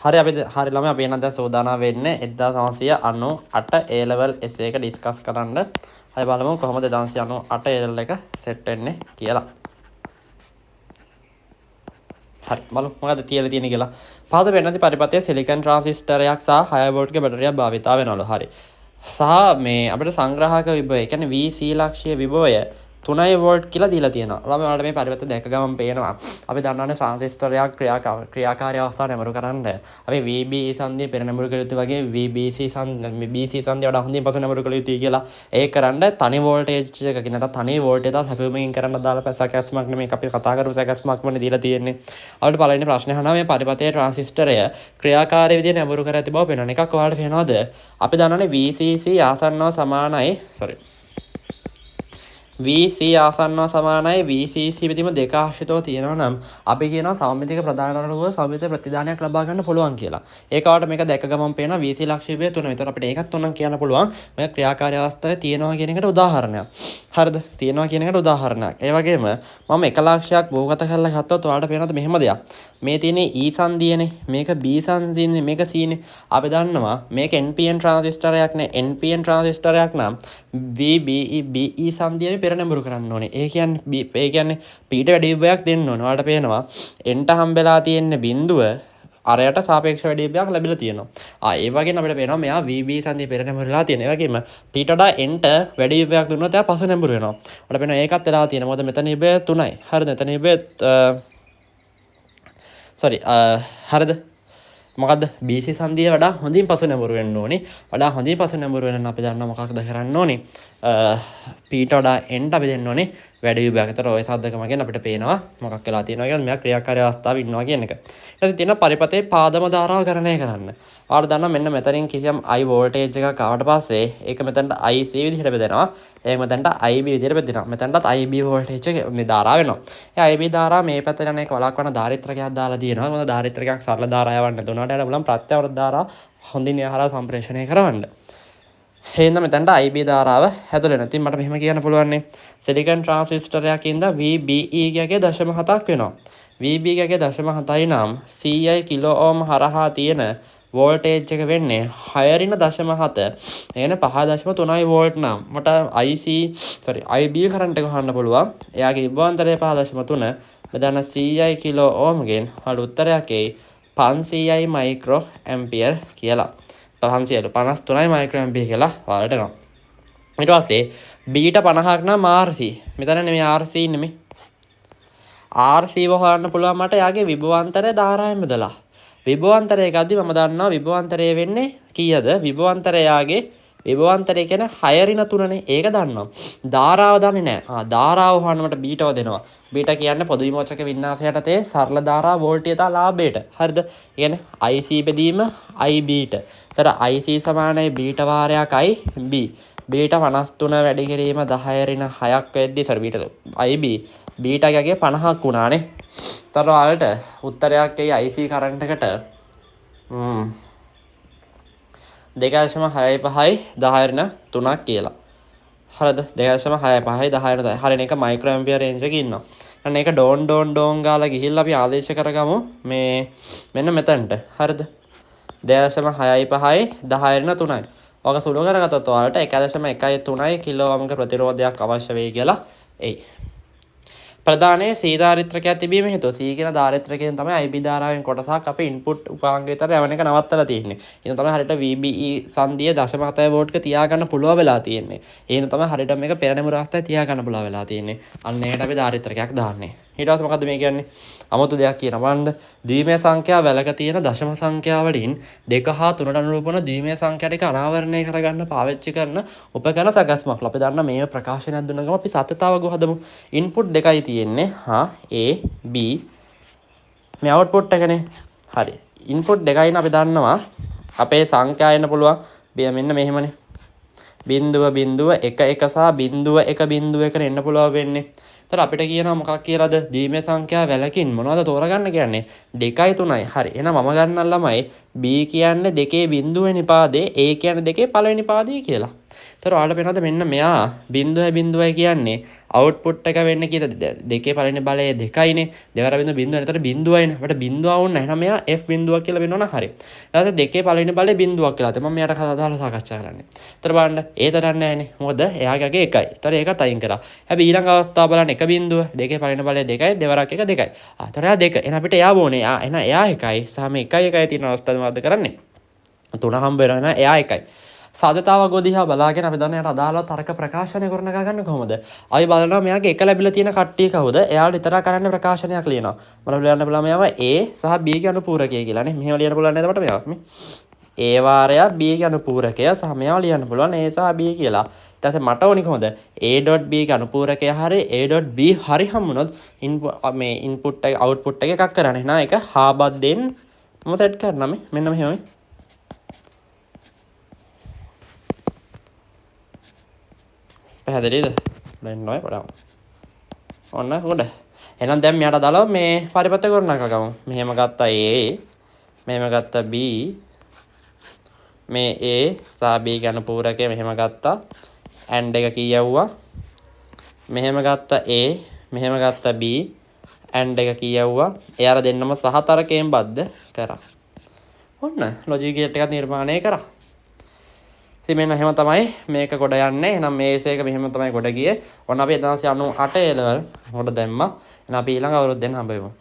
හරි හරි ළමයි අපි එහෙනම් දැන් සූදානම් වෙන්නේ 1998 A level essay එක ඩිස්කස් කරන්න. අපි බලමු කොහොමද 1998 A level එක සෙට් වෙන්නේ කියලා. හරි බලමු මොකද කියලා තියෙන්නේ කියලා. පහත වෙනදි පරිපථයේ සිලිකන් ට්‍රාන්සිස්ටරයක් සහ 6 වෝල්ට්ගේ බැටරියක් භාවිතා වෙනවලු. හරි. සහ මේ අපිට සංග්‍රහක විභවය, ඒ කියන්නේ VC ලක්ෂ්‍ය විභවය 3 වෝල්ට් කියලා දීලා තියෙනවා. ළමයි ඔයාලට මේ පරිපථය දැක ගමන් පේනවා. අපි දන්නවනේ ට්‍රාන්සිස්ටරයක් ක්‍රියාකාරී අවස්ථාව නැඹුරු කරන්න. අපි VB සංදිය පෙර නැඹුරු කළ යුතු වගේ VBC BC සංදිය වඩා හොඳින් පසු නැඹුරු කළ යුතුයි කියලා. ඒක කරන්න තනි වෝල්ටේජ් එකකින් නැත්නම් තනි වෝල්ටේජ් එක හැපෙමින් කරන්න දාලා සැකස්මක් නෙමෙයි අපි කතා කරපු සැකස්මක් වනේ දීලා තියෙන්නේ. අපිට පළවෙනි ප්‍රශ්නේ අහනවා මේ පරිපථයේ ට්‍රාන්සිස්ටරය ක්‍රියාකාරී විදිහට නැඹුරු කර ඇති බව පේනවා. එකක් ඔයාලට පේනවද? අපි දන්නවනේ VCC ආසන්නව සමානයි VC ආසන්නව සමානයි VCC පිටිම දෙක ආශ්‍රිතව තියෙනවා නම් අපි කියනවා සමමිතික ප්‍රධානතරණකව සමමිතික ප්‍රතිදානයක් ලබා ගන්න පුළුවන් කියලා. ඒකට මේක දැක ගමන් පේනවා VC ලක්ෂ්‍යය 3. ඒතර අපිට ඒකත් උනම් කියන්න පුළුවන්. මේ ක්‍රියාකාරී අවස්ථාවේ තියෙනවා කියන එකට උදාහරණයක්. හරිද? තියෙනවා කියන එකට උදාහරණයක්. ඒ වගේම මම එක ලක්ෂයක් භූගත කරලා ගත්තොත් ඔයාලට පේනවද මෙහෙම දෙයක්. මේ තියෙන්නේ E සංදියනේ. මේක B සංදියනේ. මේක C නේ. අපි දන්නවා මේක NPN ට්‍රාන්සිස්ටරයක් නේ. NPN ට්‍රාන්සිස්ටරයක් නම් VBE BE සංදියනේ පෙර නැඹුරු කරන්න ඕනේ. ඒ කියන්නේ P ට වැඩි විභවයක් දෙන්න ඕනේ. ඔයාලට පේනවා N ට හම්බෙලා තියෙන බිඳුව අරයට සාපේක්ෂ වැඩි විභවයක් ලැබිලා තියෙනවා. ඒ වගේම අපිට පේනවා මෙයා VB සංදිය පෙර නැඹුරුලා තියෙන. ඒ වගේම P ට වඩා N ට වැඩි විභවයක් දුන්නොත් එයා පසු නැඹුරු වෙනවා. ඔයාලට පේනවා ඒකත් වෙලා තියෙනවා. මොකද මෙතන විභවය 3යි. හරිද? මෙතන විභවය හරිද? මොකද්ද BC සංදිය වඩා හොඳින් පසු නැඹුරු වෙන්න ඕනේ. වඩා හොඳින් පසු නැඹුරු වෙන අපි දන්නවා මොකක්ද කරන්න ඕනේ. P ට වඩා N ට අපි දෙන්න ඕනේ වැඩි විභවයක්. ඒතර ඔය සද්දකම ගැන අපිට පේනවා මොකක් වෙලා තියෙනවා කියන්නේ මෙයා ක්‍රියාකාරී අවස්ථාවේ ඉන්නවා කියන එක. ඊට පස්සේ තියෙනවා පරිපථයේ පාදම ධාරාව ගණනය කරන්න. ඔයාලා දන්නවා මෙන්න මෙතනින් කිසියම් I වෝල්ටේජ් එකක් ආවට පස්සේ ඒක මෙතනට IC විදිහට බෙදෙනවා. ඒක මෙතනට IB විදිහට බෙදෙනවා. මෙතනටත් IB වෝල්ටේජ් එක මේ ධාරාව වෙනවා. ඒ IB ධාරාව මේ පැත්තට යන එක වළක්වන ධාරිත්‍රකයක් දාලා තියෙනවා. මොකද ධාරිත්‍රකයක් සරල ධාරාවක් වන්න දුන්නාට යට බලන්න ප්‍රත්‍යවර්ත ධාරාව හොඳින් යහරා සම්ප්‍රේෂණය කරවන්න. එහෙනම් මෙතනට IB ධාරාව හැදලා වෙනවා. ඉතින් මට මෙහෙම කියන්න පුළුවන් නේ. සිලිකන් ට්‍රාන්සිස්ටරයක් ඉඳලා VBE ගගේ 0.7ක් වෙනවා. VB ගගේ 0.7යි නම් CI කිලෝ ඕම් හරහා තියෙන වෝල්ටේජ් එක වෙන්නේ 6.7. එන 5.3යි වෝල්ට් නම් මට IB කරන්ට් එක හොයන්න පුළුවන්. එයාගේ විභවාන්තරය 5.3. මෙතන CI කිලෝ ඕම් ගෙන් හඩ උත්තරයක් එයි 500යි මයික්‍රෝ ඇම්පියර් කියලා. 553යි මයික්‍රෝ ඇම්පියර් කියලා ඔයාලට එනවා. ඊට පස්සේ B ට 50ක් නම් RC. මෙතන නෙමෙයි RC නෙමෙයි. RC හොයන්න පුළුවන් මට එයාගේ විභවාන්තරය ධාරාවෙන් බෙදලා. විභවාන්තරය ගද්දි මම දන්නවා විභවාන්තරය වෙන්නේ කීයද? විභවාන්තරයගේ විභවාන්තරය කියන්නේ 6.3නේ. ඒක දන්නවා. ධාරාව දන්නේ නැහැ. ධාරාව හොයන්න මට B ටව දෙනවා. B ට කියන්නේ පොදු විමෝචක වින්‍යාස යටතේ සරල ධාරා වෝල්ටීයතා ලාභයට. හරිද? ඒ කියන්නේ IC බෙදීම IB ට. ඒතර IC සමානයි B ට වාරයක් IB. B ට 53 වැඩි කිරීම 10.6ක් වෙද්දී IB B ට ගගේ 50ක් වුණානේ. ඒතර ඔයාලට උත්තරයක් එයි IC කරන්ට් එකට 2.65යි 10.3ක් කියලා. හරිද? 2.65යි 10.3. හරින එක මයික්‍රෝ ඇම්පියර් රේන්ජ් එකේ ඉන්නවා. අන්න ඒක ඩෝන් ගාලා ගිහිල්ලා අපි ආදේශ කරගමු මේ මෙන්න මෙතනට. හරිද? 2.65යි 10.3යි. ඔක සුළු කරගත්තොත් ඔයාලට 1.13 කිලෝ ඕම්ක ප්‍රතිරෝධයක් අවශ්‍ය වෙයි කියලා එයි. ප්‍රධානයේ C ධාරිත්‍රකයක් තිබීම හේතුව C කියන ධාරිත්‍රකයෙන් තමයි IB ධාරාවෙන් කොටසක් අපේ ඉන්පුට් උපාංග විතර යවන එක නවත්තලා තියෙන්නේ. එහෙනම් තමයි හරියට VBE සංදිය 0.7 වෝල්ට්ක තියාගන්න පුළුවන් වෙලා තියෙන්නේ. එහෙනම් තමයි හරියට මේක පෙර නැඹුරු අවස්ථාවේ තියාගන්න පුළුවන් වෙලා තියෙන්නේ. අන්න ඒකට අපි ධාරිත්‍රකයක් දාන්නේ. ඊට පස්සේ මොකද්ද මේ කියන්නේ? අමුතු දෙයක් කියනවා. බලන්න ද්විමේය සංඛ්‍යා වැලක තියෙන දශම සංඛ්‍යා වලින් 2 හා 3ට අනුරූප වන ද්විමේය සංඛ්‍යා ටික අනාවරණය කරගන්න පාවිච්චි කරන උපකරණ සැකස්මක්. අපි දන්න මේ ප්‍රකාශනයක් දුන්න ගම අපි සත්‍යතාවක හදමු. ඉන්පුට් දෙකයි තියෙන්නේ. A B මේ අවුට්පුට් එකනේ. හරි. ඉන්පුට් දෙකයිනේ අපි දන්නවා. අපේ සංඛ්‍යා එන්න පුළුවන්. මෙන්න මෙහෙමනේ. 0.1 1 සහ 0.1 එන්න පුළුවන් වෙන්නේ. ඒතර අපිට කියනවා මොකක් කියලාද? ද්විමේය සංඛ්‍යා වැලකින් මොනවද තෝරගන්න කියන්නේ? 2යි 3යි. හරි. එහෙනම් මම ගන්න ළමයි B කියන්නේ 2 බිඳුවේ පාදේ, A කියන්නේ 2 පළවෙනි පාදේ කියලා. ඒතර ඔයාලට පේනවද මෙන්න මෙයා බිඳුවයි කියන්නේ අවුට්පුට් එක වෙන්නේ කීයද? දෙකේ පළවෙනි බලය 2යිනේ. 2.0 එතකොට බිඳුවයිනේ. අපිට බිඳුව වුණ නැහැ. එහෙනම් මෙයා f බිඳුවක් කියලා වෙනවනම් හරි. ඊට පස්සේ දෙකේ පළවෙනි බලය බිඳුවක් කියලා. මම මෙයාට කතා දාලා සාකච්ඡා කරන්නේ. එතකොට බලන්න ඒ තරන්නේ නැහැනේ. මොකද එයාගේ 1යි. එතකොට ඒකත් අයින් කරා. හැබැයි ඊළඟ අවස්ථාව බලන්න එක බිඳුව. දෙකේ පළවෙනි බලය 2යි. දෙවරක් එක 2යි. එතකොට එයා 2. එහෙනම් අපිට එයා ඕනේ. එහෙනම් එයා 1යි. සහ මේ 1යි තියෙන අවස්ථාවේ මොකද්ද කරන්නේ? 3 හම්බ වෙනවා. එහෙනම් එයා 1යි. සාධතාවක් දිහා බලාගෙන අපි දන්න යට අදාළව තර්ක ප්‍රකාශනය කරනකා ගන්න කොහොමද? අපි බලනවා මෙයාගේ එක ලැබිලා තියෙන කට්ටිය කවුද? එයාට විතර කරන්න ප්‍රකාශනයක් ලියනවා. මම ලියන්න බලන්න මෙයාව A සහ B ගේ අනුපූරකය කියලා නේ. මෙහෙම ලියන්න පුළුවන් නේද මට මෙයාව මේ? A වාරයක් B ගේ අනුපූරකය සහ මෙයාව ලියන්න පුළුවන් A සහ B කියලා. ඊට පස්සේ මට ඕනි කොහොමද? A.B ගේ අනුපූරකය හරි A.B හරි හම්බුනොත් මේ ඉන්පුට් එක අවුට්පුට් එක එකක් කරන්න. එහෙනම් ඒක හාබද්දෙන් මම සෙට් කරනවා මේ. මෙන්න මෙහෙමයි. පැහැදිලිද? දැන් නෑ පොඩ්ඩක්. ඔන්න හොඳ. එහෙනම් දැන් මෙයාට දාලා මේ පරිපත්‍ය කරනකා ගමු. මෙහෙම ගත්තා A, මෙහෙම ගත්තා B. මේ A සහ B ගේ අනුපූරකය මෙහෙම ගත්තා. AND එක කීයවුවා? මෙහෙම ගත්තා A, මෙහෙම ගත්තා B. AND එක කීයවුවා? ඒ අර දෙන්නම සහතරකයෙන් බද්ධ කරා. ඔන්න ලොජික් ගේට් එකක් නිර්මාණය කරා. ඉතින් මෙන්න එහෙම තමයි මේක ගොඩ යන්නේ. එහෙනම් මේස් එක මෙහෙම තමයි ගොඩ ගියේ. ඔන්න අපි 1998 A level කොට දැම්මා. එහෙනම් අපි ඊළඟ අවුරුද්දෙන් හම්බ වෙමු.